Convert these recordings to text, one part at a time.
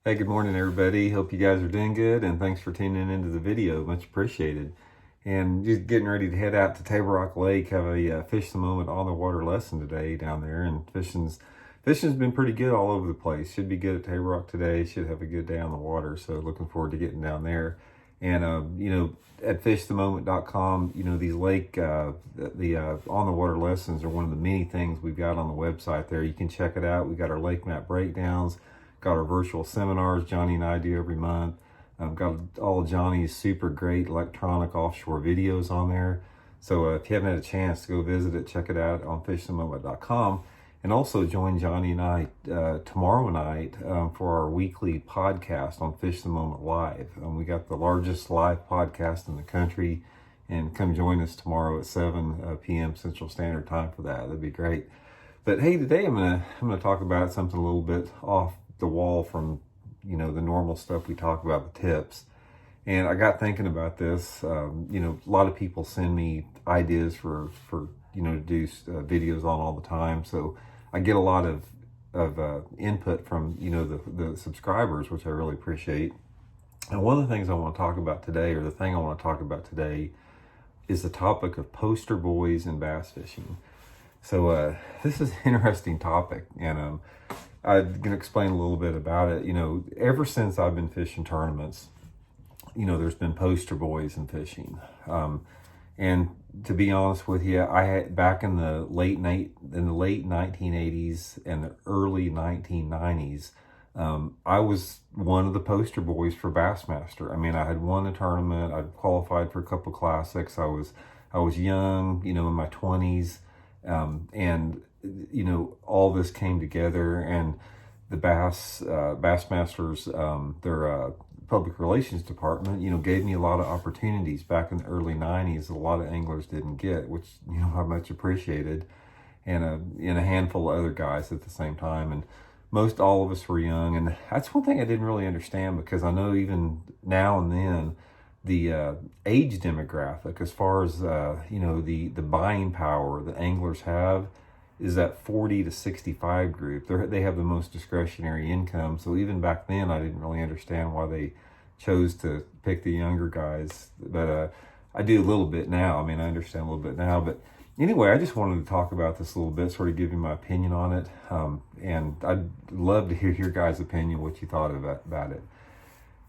Hey, good morning, everybody. Hope you guys are doing good, and thanks for tuning into the video. Much appreciated. And just getting ready to head out to Table Rock Lake, have a fish the moment on the water lesson today down there. And fishing's been pretty good all over the place. Should be good at Table Rock today. Should have a good day on the water. So looking forward to getting down there. And at fishthemoment.com, these lake the on the water lessons are one of the many things we've got on the website there. You can check it out. We got our lake map breakdowns. Got our virtual seminars Johnny and I do every month. Got all of Johnny's super great electronic offshore videos on there. So if you haven't had a chance to go visit it, check it out on fishthemoment.com. And also join Johnny and I tomorrow night for our weekly podcast on Fish the Moment Live. We got the largest live podcast in the country. And come join us tomorrow at 7 p.m. Central Standard Time for that. That'd be great. But hey, today I'm gonna talk about something a little bit off the wall from the normal stuff we talk about, the tips. And I got thinking about this. A lot of people send me ideas for to do videos on all the time. So I get a lot of input from the subscribers, which I really appreciate. And one of the things I want to talk about today, or the thing I want to talk about today, is the topic of poster boys and bass fishing. So this is an interesting topic, and I'm going to explain a little bit about it. Ever since I've been fishing tournaments, there's been poster boys in fishing. And to be honest with you, I had back in the late 1980s and the early 1990s, I was one of the poster boys for Bassmaster. I mean, I had won a tournament. I'd qualified for a couple classics. I was young, in my 20s, and all this came together, and the Bassmasters, their public relations department, gave me a lot of opportunities back in the early 90s that a lot of anglers didn't get, which, I much appreciated, and a handful of other guys at the same time. And most all of us were young, and that's one thing I didn't really understand, because I know even now and then the age demographic, as far as the buying power that anglers have, is that 40 to 65 group. They have the most discretionary income. So even back then, I didn't really understand why they chose to pick the younger guys. But I do a little bit now. I mean, I understand a little bit now. But anyway, I just wanted to talk about this a little bit, sort of give you my opinion on it. And I'd love to hear your guys' opinion, what you thought about it.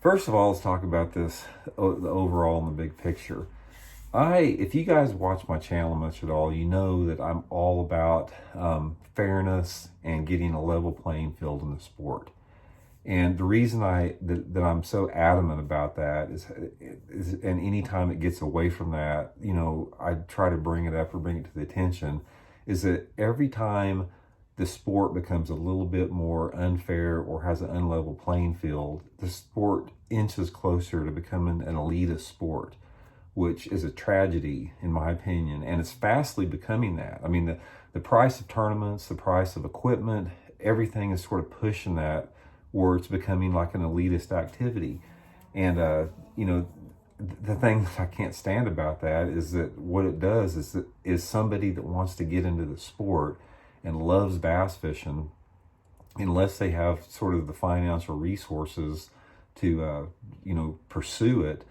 First of all, let's talk about this, the overall and the big picture. If you guys watch my channel much at all, you know that I'm all about fairness and getting a level playing field in the sport. And the reason that I'm so adamant about that is and anytime it gets away from that, I try to bring it up or bring it to the attention, is that every time the sport becomes a little bit more unfair or has an unlevel playing field, the sport inches closer to becoming an elitist sport, which is a tragedy in my opinion, and it's fastly becoming that. I mean, the price of tournaments, the price of equipment, everything is sort of pushing that where it's becoming like an elitist activity. And the thing that I can't stand about that is that what it does is somebody that wants to get into the sport and loves bass fishing, unless they have sort of the financial resources to pursue it,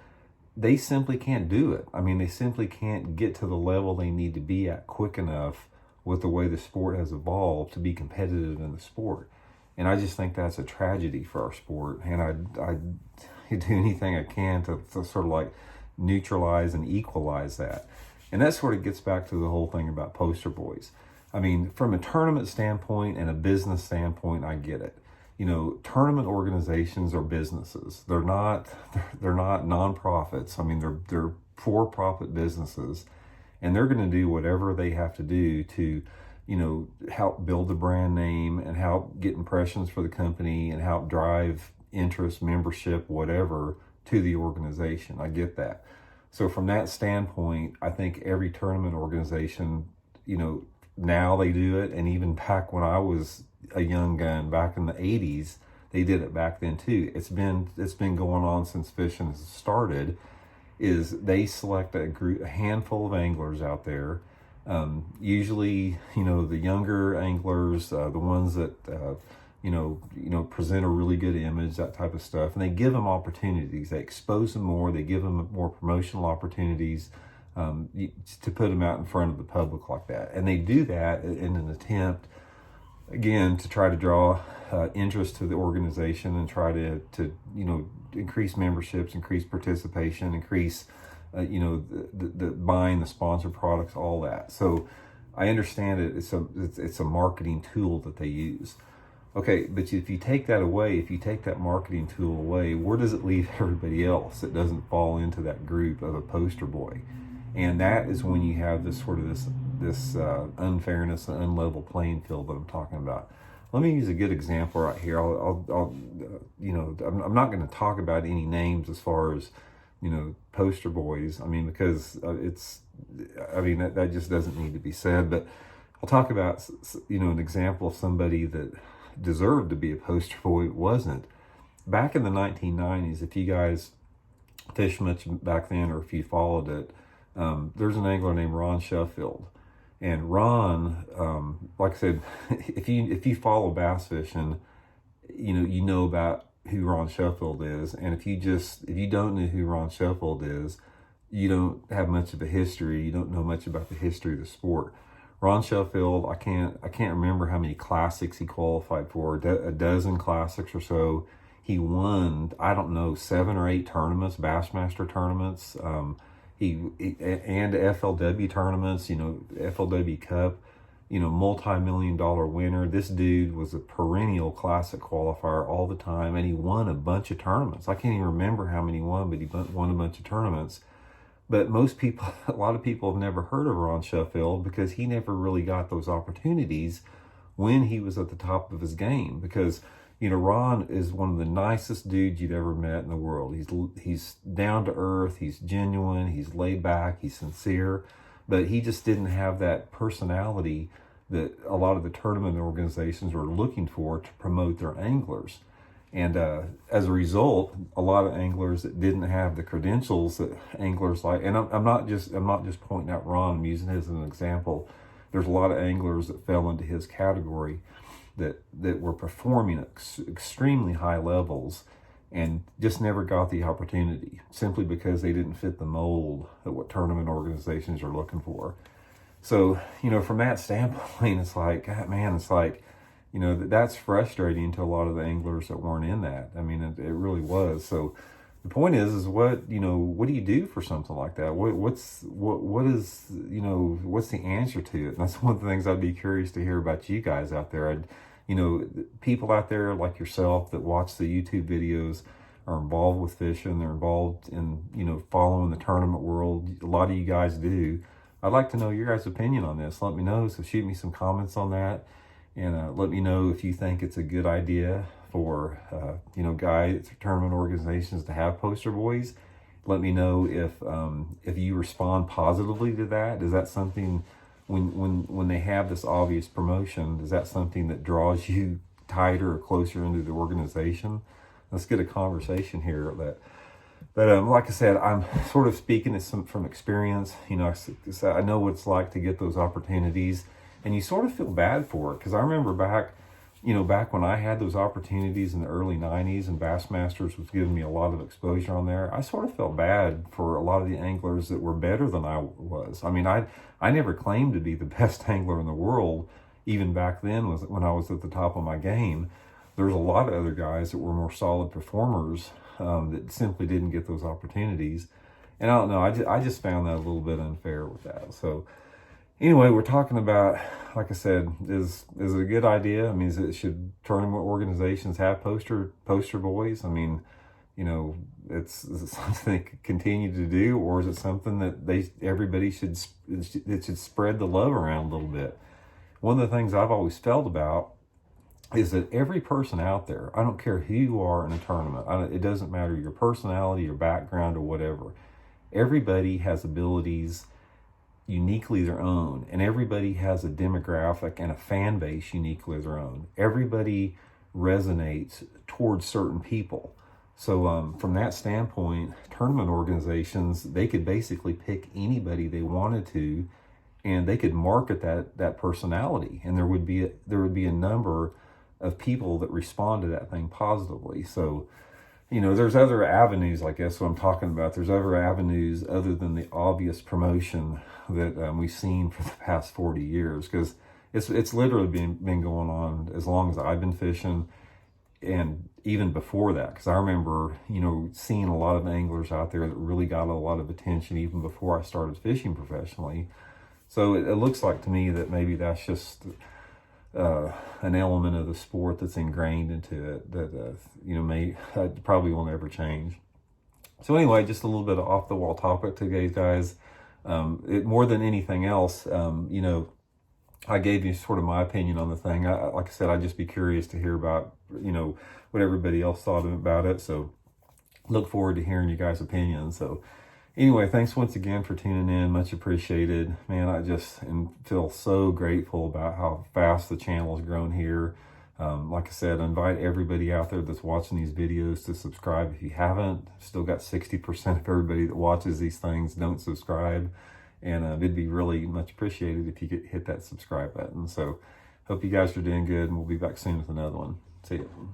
they simply can't do it. I mean, they simply can't get to the level they need to be at quick enough with the way the sport has evolved to be competitive in the sport. And I just think that's a tragedy for our sport. And I do anything I can to sort of like neutralize and equalize that. And that sort of gets back to the whole thing about poster boys. I mean, from a tournament standpoint and a business standpoint, I get it. Tournament organizations are businesses. They're not nonprofits. I mean, they're for-profit businesses, and they're going to do whatever they have to do to, help build the brand name and help get impressions for the company and help drive interest, membership, whatever, to the organization. I get that. So from that standpoint, I think every tournament organization, now they do it, and even back when I was a young gun back in the 80s, they did it back then too. It's been going on since fishing has started. Is they select a handful of anglers out there, usually the younger anglers, the ones that present a really good image, that type of stuff. And they give them opportunities. They expose them more. They give them more promotional opportunities to put them out in front of the public like that. And they do that in an attempt, again, to try to draw interest to the organization and try to increase memberships, increase participation, increase the buying the sponsored products, all that. So I understand it. It's a marketing tool that they use. Okay, but if you take that away, if you take that marketing tool away, where does it leave everybody else that doesn't fall into that group of a poster boy? And that is when you have this sort of this unfairness and unlevel playing field that I'm talking about. Let me use a good example right here. I'm not going to talk about any names as far as, poster boys. I mean, because that just doesn't need to be said. But I'll talk about, an example of somebody that deserved to be a poster boy, wasn't. Back in the 1990s, if you guys fished much back then, or if you followed it, there's an angler named Ron Sheffield. And Ron, like I said, if you follow bass fishing, you know about who Ron Sheffield is. And if you don't know who Ron Sheffield is, you don't have much of a history. You don't know much about the history of the sport. Ron Sheffield, I can't remember how many classics he qualified for, a dozen classics or so. He won, 7 or 8 tournaments, Bassmaster tournaments. And FLW tournaments, FLW Cup, multi-million-dollar winner. This dude was a perennial classic qualifier all the time, and he won a bunch of tournaments. I can't even remember how many he won, but he won a bunch of tournaments. But a lot of people have never heard of Ron Sheffield because he never really got those opportunities when he was at the top of his game. Because, Ron is one of the nicest dudes you'd ever met in the world. He's down to earth, he's genuine, he's laid back, he's sincere, but he just didn't have that personality that a lot of the tournament organizations were looking for to promote their anglers. And as a result, a lot of anglers that didn't have the credentials that anglers like, and I'm not just pointing out Ron, I'm using his as an example. There's a lot of anglers that fell into his category that were performing at extremely high levels and just never got the opportunity simply because they didn't fit the mold of what tournament organizations are looking for. So, from that standpoint, it's like, God, man, it's like, that's frustrating to a lot of the anglers that weren't in that. I mean, it really was. So the point is what do you do for something like that? What's the answer to it? And that's one of the things I'd be curious to hear about you guys out there. People out there like yourself that watch the YouTube videos are involved with fishing. They're involved in, following the tournament world. A lot of you guys do. I'd like to know your guys' opinion on this. Let me know. So shoot me some comments on that. And let me know if you think it's a good idea for, guys, tournament organizations to have poster boys. Let me know if you respond positively to that. Is that something, when they have this obvious promotion, is that something that draws you tighter or closer into the organization? Let's get a conversation here. But like I said, I'm sort of speaking from experience. I know what it's like to get those opportunities. And you sort of feel bad for it, because I remember back when I had those opportunities in the early 90s and Bassmasters was giving me a lot of exposure on there, I sort of felt bad for a lot of the anglers that were better than I was. I mean, I never claimed to be the best angler in the world, even back then when I was at the top of my game. There's a lot of other guys that were more solid performers that simply didn't get those opportunities. And I don't know, I just found that a little bit unfair with that. So anyway, we're talking about, like I said, is it a good idea? I mean, should tournament organizations have poster boys? I mean, it's something they could continue to do, or is it something that everybody should spread the love around a little bit? One of the things I've always felt about is that every person out there, I don't care who you are in a tournament, it doesn't matter your personality, your background, or whatever, everybody has abilities uniquely their own, and everybody has a demographic and a fan base uniquely their own. Everybody resonates towards certain people. So from that standpoint, tournament organizations, they could basically pick anybody they wanted to, and they could market that personality, and there would be a number of people that respond to that thing positively. So, you know, there's other avenues, I guess, what I'm talking about. There's other avenues other than the obvious promotion that we've seen for the past 40 years, because it's literally been going on as long as I've been fishing, and even before that, because I remember, you know, seeing a lot of anglers out there that really got a lot of attention even before I started fishing professionally. So it looks like to me that maybe that's just an element of the sport that's ingrained into it that you know, may probably will never change. So anyway, just a little bit of off the wall topic today, guys. More than anything else, you know, I gave you sort of my opinion on the thing. Like I said, I'd just be curious to hear about, you know, what everybody else thought about it. So look forward to hearing you guys' opinions. So anyway, thanks once again for tuning in. Much appreciated. Man, I just feel so grateful about how fast the channel has grown here. Like I said, I invite everybody out there that's watching these videos to subscribe if you haven't. Still got 60% of everybody that watches these things don't subscribe. And it'd be really much appreciated if you could hit that subscribe button. So hope you guys are doing good, and we'll be back soon with another one. See you.